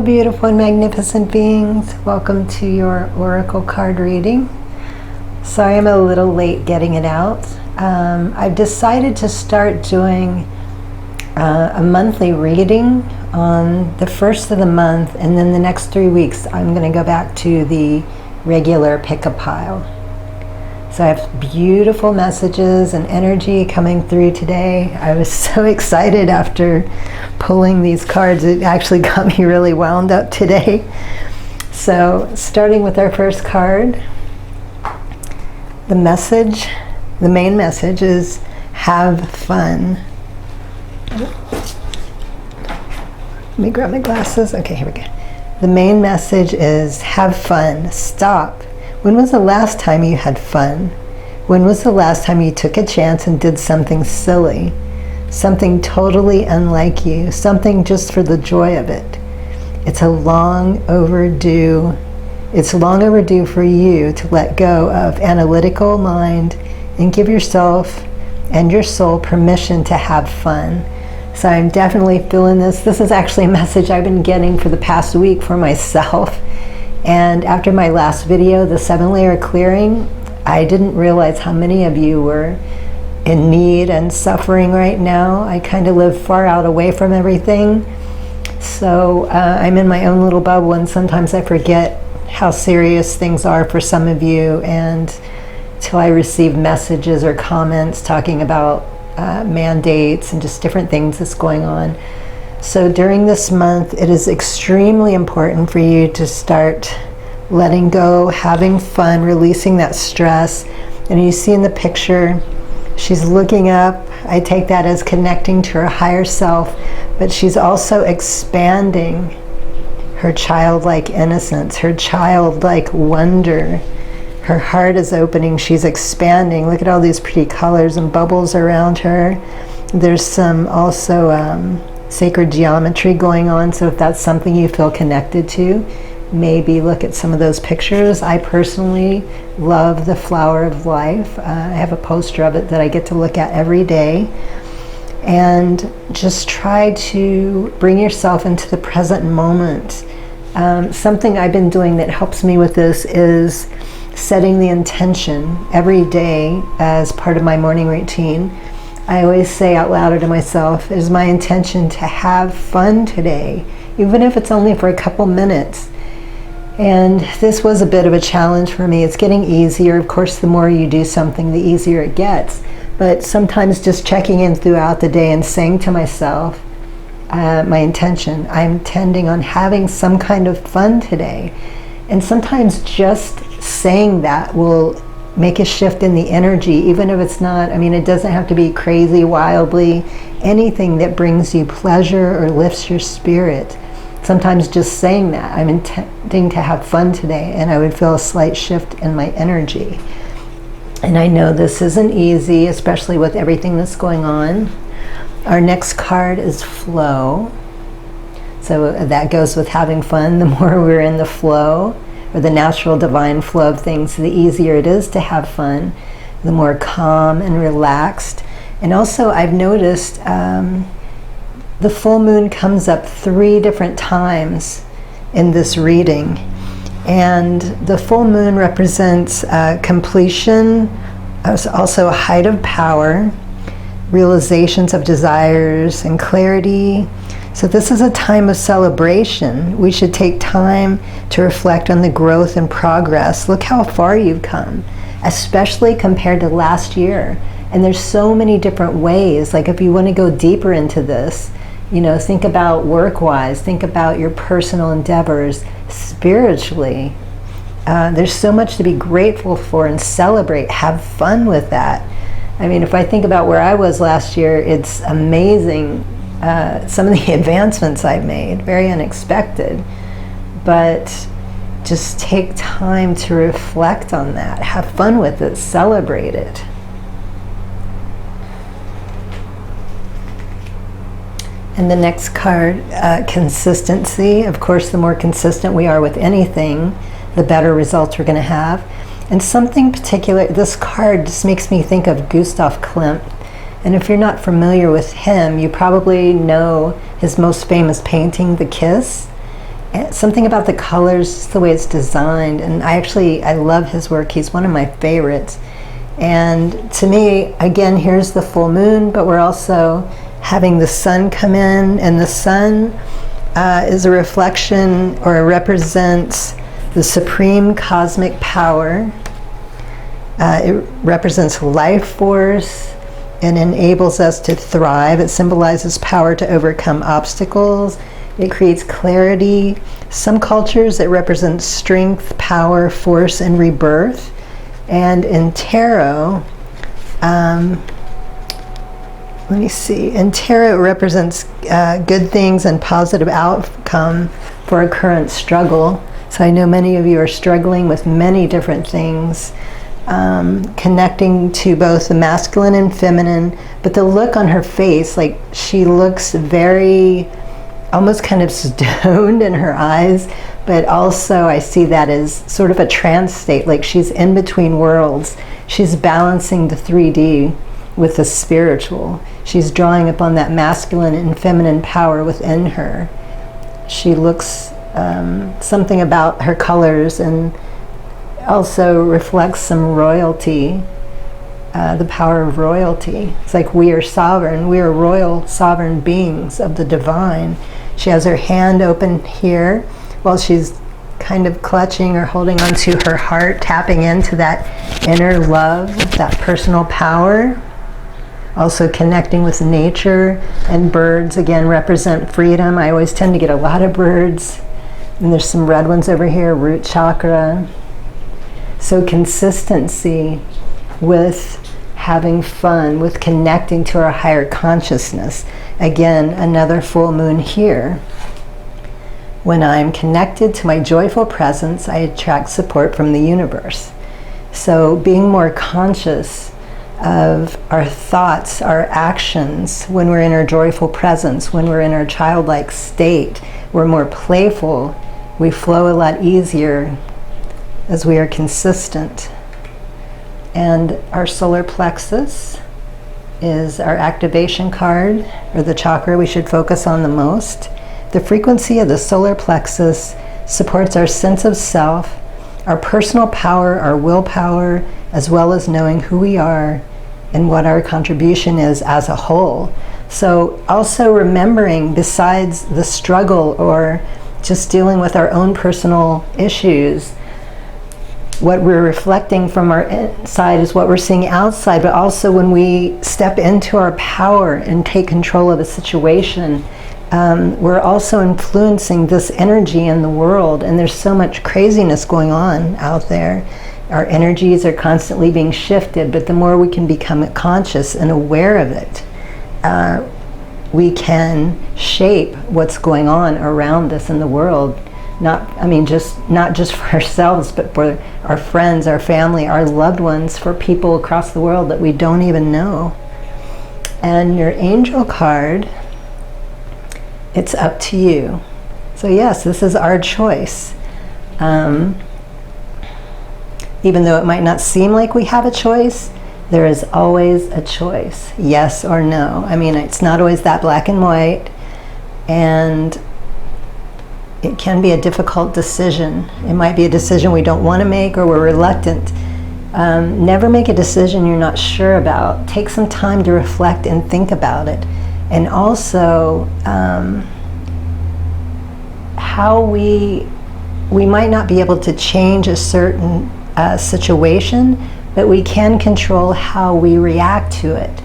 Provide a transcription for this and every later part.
beautiful and magnificent beings. Welcome to your oracle card reading. Sorry I'm a little late getting it out. I've decided to start doing a monthly reading on the first of the month, and then the next 3 weeks I'm going to go back to the regular pick-a-pile. So I have beautiful messages and energy coming through today. I was so excited after pulling these cards. It actually got me really wound up today. So starting with our first card, the main message is have fun. Let me grab my glasses. Okay, here we go. The main message is have fun. Stop. When was the last time you had fun? When was the last time you took a chance and did something silly? Something totally unlike you, something just for the joy of it. It's long overdue for you to let go of analytical mind and give yourself and your soul permission to have fun. So I'm definitely feeling this. This is actually a message I've been getting for the past week for myself. And after my last video, the 7-layer clearing, I didn't realize how many of you were in need and suffering right now. I kind of live far out away from everything. So I'm in my own little bubble, and sometimes I forget how serious things are for some of you, and till I receive messages or comments talking about mandates and just different things that's going on. So during this month, it is extremely important for you to start letting go, having fun, releasing that stress. And you see in the picture, she's looking up. I take that as connecting to her higher self, but she's also expanding her childlike innocence, her childlike wonder. Her heart is opening, she's expanding. Look at all these pretty colors and bubbles around her. There's some also sacred geometry going on, so if that's something you feel connected to, maybe look at some of those pictures. I personally love the flower of life. I have a poster of it that I get to look at every day. And just try to bring yourself into the present moment. Something I've been doing that helps me with this is setting the intention every day as part of my morning routine. I always say out loud to myself, it is my intention to have fun today, even if it's only for a couple minutes. And this was a bit of a challenge for me. It's getting easier. Of course, the more you do something, the easier it gets. But sometimes just checking in throughout the day and saying to myself, my intention, I'm intending on having some kind of fun today. And sometimes just saying that will make a shift in the energy, even if it's not, it doesn't have to be crazy, wildly, anything that brings you pleasure or lifts your spirit. Sometimes just saying that, I'm intending to have fun today, and I would feel a slight shift in my energy. And I know this isn't easy, especially with everything that's going on. Our next card is flow. So that goes with having fun. The more we're in the flow, or the natural divine flow of things, the easier it is to have fun, the more calm and relaxed. And also I've noticed the full moon comes up 3 different times in this reading. And the full moon represents completion, also a height of power, realizations of desires and clarity. So this is a time of celebration. We should take time to reflect on the growth and progress. Look how far you've come, especially compared to last year. And there's so many different ways. Like if you want to go deeper into this, think about work-wise, think about your personal endeavors, spiritually. There's so much to be grateful for and celebrate. Have fun with that. If I think about where I was last year, it's amazing. Some of the advancements I've made, very unexpected, but just take time to reflect on that, have fun with it, celebrate it. And the next card, consistency. Of course, the more consistent we are with anything, the better results we're going to have. And something particular, this card just makes me think of Gustav Klimt. And if you're not familiar with him, you probably know his most famous painting, The Kiss. something about the colors, the way it's designed. And I love his work. He's one of my favorites. And to me, again, here's the full moon, but we're also having the sun come in, and the sun is a reflection, or represents the supreme cosmic power. It represents life force and enables us to thrive. It symbolizes power to overcome obstacles. It creates clarity. Some cultures, it represents strength, power, force, and rebirth. And in tarot, let me see. In tarot, it represents good things and positive outcome for a current struggle. So I know many of you are struggling with many different things, connecting to both the masculine and feminine. But the look on her face, like she looks very, almost kind of stoned in her eyes, but also I see that as sort of a trance state, like she's in between worlds. She's balancing the 3D with the spiritual. She's drawing upon that masculine and feminine power within her. She looks, something about her colors and also reflects some royalty, the power of royalty. It's like we are sovereign, we are royal sovereign beings of the divine. She has her hand open here while she's kind of clutching or holding onto her heart, tapping into that inner love, that personal power. Also connecting with nature, and birds again represent freedom. I always tend to get a lot of birds, and there's some red ones over here, root chakra. So consistency with having fun, with connecting to our higher consciousness. Again, another full moon here. When I'm connected to my joyful presence, I attract support from the universe. So being more conscious of our thoughts, our actions, when we're in our joyful presence, when we're in our childlike state, we're more playful, we flow a lot easier as we are consistent. And our solar plexus is our activation card, or the chakra we should focus on the most. The frequency of the solar plexus supports our sense of self, our personal power, our willpower, as well as knowing who we are and what our contribution is as a whole. So also remembering, besides the struggle or just dealing with our own personal issues, what we're reflecting from our inside is what we're seeing outside. But also when we step into our power and take control of a situation, we're also influencing this energy in the world. And there's so much craziness going on out there. Our energies are constantly being shifted, but the more we can become conscious and aware of it, we can shape what's going on around us in the world. Not just for ourselves, but for our friends, our family, our loved ones, for people across the world that we don't even know. And your angel card, it's up to you. So yes, this is our choice. Even though it might not seem like we have a choice, there is always a choice, yes or no. I mean, it's not always that black and white, and it can be a difficult decision. It might be a decision we don't want to make, or we're reluctant. Never make a decision you're not sure about. Take some time to reflect and think about it. And also, how we might not be able to change a certain situation, but we can control how we react to it.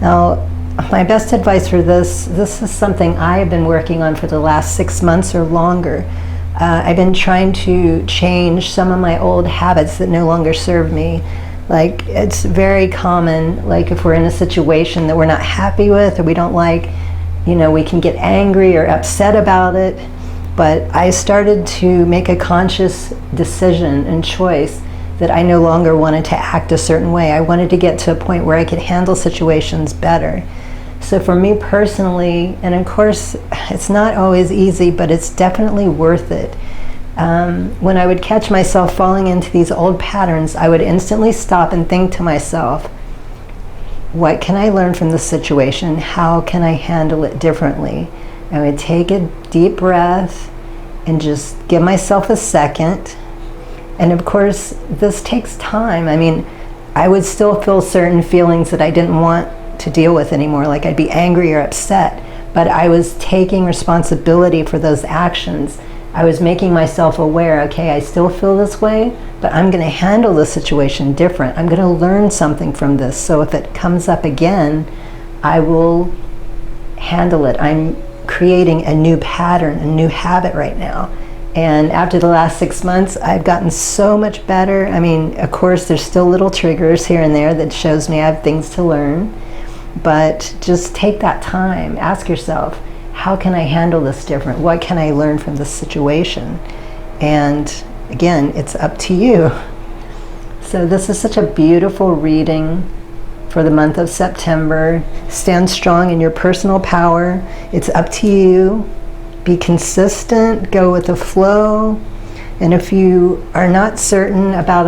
Now, my best advice for this is something I have been working on for the last 6 months or longer. I've been trying to change some of my old habits that no longer serve me. Like, it's very common, like if we're in a situation that we're not happy with or we don't like, we can get angry or upset about it. But I started to make a conscious decision and choice that I no longer wanted to act a certain way. I wanted to get to a point where I could handle situations better. So for me personally, and of course it's not always easy, but it's definitely worth it. When I would catch myself falling into these old patterns, I would instantly stop and think to myself, what can I learn from this situation? How can I handle it differently? I would take a deep breath and just give myself a second. And of course, this takes time. I mean, I would still feel certain feelings that I didn't want to deal with anymore, like I'd be angry or upset, but I was taking responsibility for those actions. I was making myself aware, okay, I still feel this way, but I'm going to handle the situation different. I'm going to learn something from this. So if it comes up again, I will handle it. I'm creating a new pattern, a new habit right now. And after the last 6 months, I've gotten so much better. I mean, of course, there's still little triggers here and there that shows me I have things to learn. But just take that time. Ask yourself, how can I handle this different? What can I learn from this situation? And again, it's up to you. So this is such a beautiful reading for the month of September. Stand strong in your personal power. It's up to you. Be consistent, go with the flow. And if you are not certain about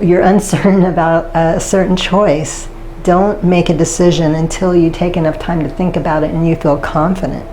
you're uncertain about a certain choice, don't make a decision until you take enough time to think about it and you feel confident.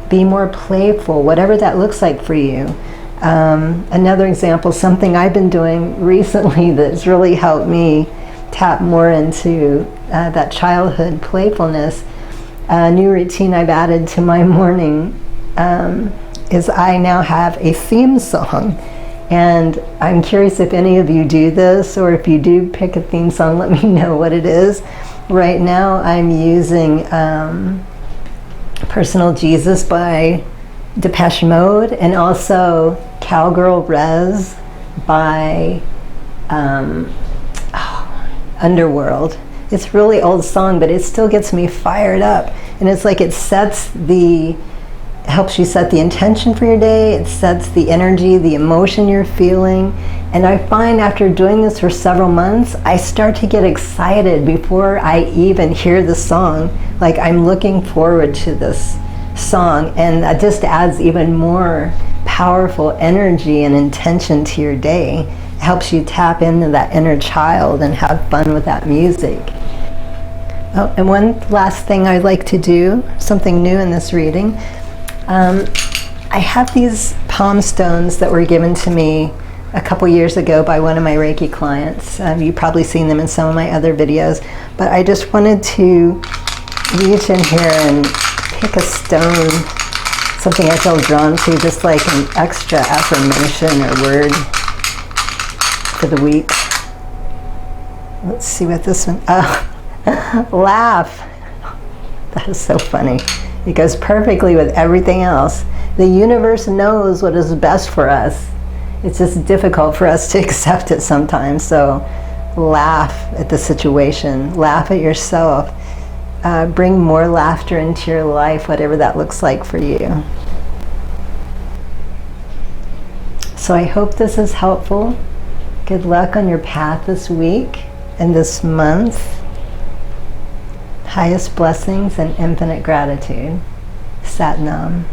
Be more playful, whatever that looks like for you. Another example, something I've been doing recently that's really helped me tap more into that childhood playfulness. A new routine I've added to my morning is I now have a theme song. And I'm curious if any of you do this, or if you do pick a theme song, let me know what it is. Right now I'm using Personal Jesus by Depeche Mode, and also Cowgirl Rez by Underworld. It's a really old song, but it still gets me fired up. And it's like it helps you set the intention for your day. It sets the energy, the emotion you're feeling. And I find after doing this for several months, I start to get excited before I even hear the song. Like I'm looking forward to this song, and that just adds even more powerful energy and intention to your day. It helps you tap into that inner child and have fun with that music. Oh, and one last thing I'd like to do, something new in this reading. I have these palm stones that were given to me a couple years ago by one of my Reiki clients. You've probably seen them in some of my other videos, but I just wanted to reach in here and pick a stone, something I feel drawn to, just like an extra affirmation or word for the week. Let's see what this one, laugh. That is so funny. It goes perfectly with everything else. The universe knows what is best for us. It's just difficult for us to accept it sometimes. So laugh at the situation. Laugh at yourself. Bring more laughter into your life, whatever that looks like for you. So I hope this is helpful. Good luck on your path this week and this month. Highest blessings and infinite gratitude. Sat Nam.